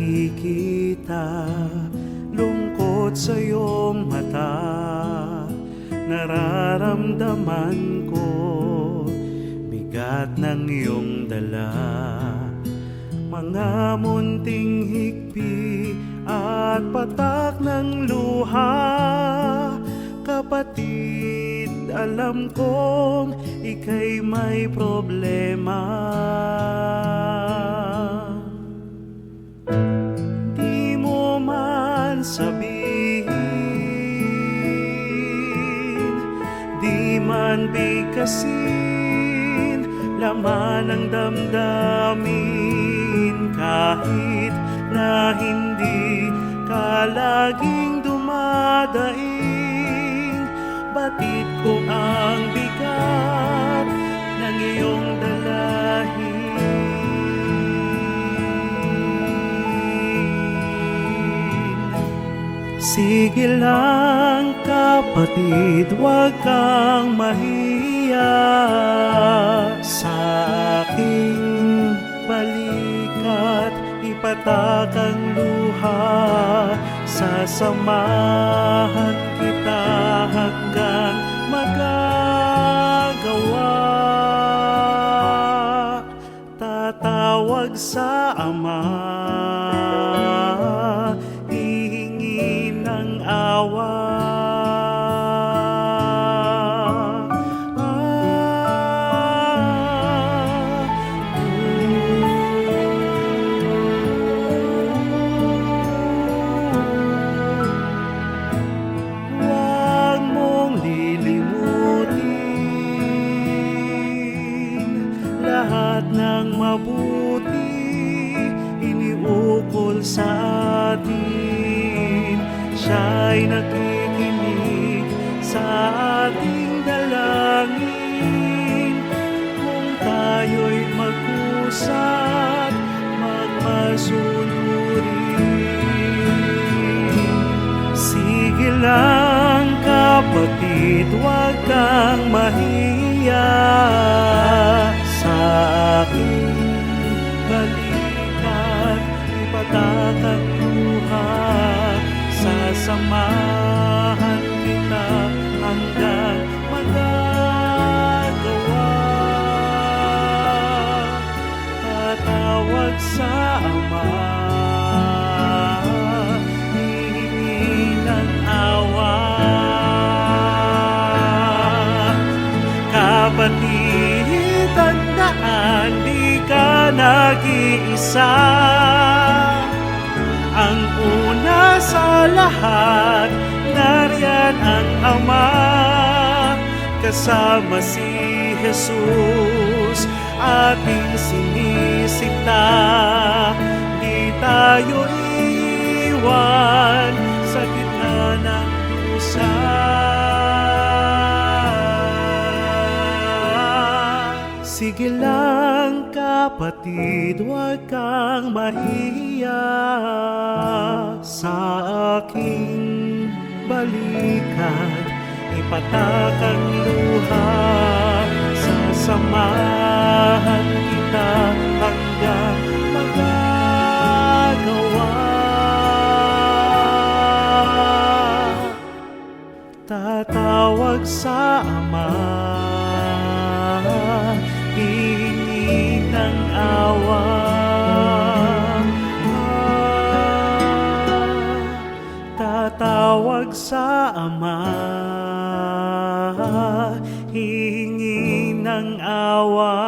nakikita, lungkot sa iyong mata. Nararamdaman ko bigat ng iyong dala, mga munting higpi at patak ng luha. Kapatid, alam kong ika'y may problema. Di mo man sabihin, di man bigkasin laman ng damdamin, kahit na hindi ka laging dumadaing. Batid ko ang bigat ng iyong dalahin. Sige lang kapatid, huwag kang mahiya sa aking balikat. Ipatak ang luha, sasamahan kita hanggang magagawa. Tatawag sa Ama, hihingi ng awa. Lahat ng mabuti iniukol sa atin. Siya'y nakikinig sa ating dalangin. Kung tayo'y mag-usap, magmasunurin. Sige lang kapatid, huwag kang mahiya sa aking balikat. Ipatak ang luha, sasamahan kita hanggang magagawa. Tatawag sa Ama, hihingi ng awa. Kapatid, tandaan, di ka nag-iisa. Ang una sa lahat, nariyan ang Ama. Kasama si Jesus, ating sinisinta. Di tayo iiwan sa gitna ng dusa. Sige lang kapatid, huwag kang mahiya sa aking balikat. Ipatak ang luha, sasamahan kita hanggang magagawa. Tatawag sa Ama, hihingi ng awa. Tatawag sa Ama, hihingi ng awa.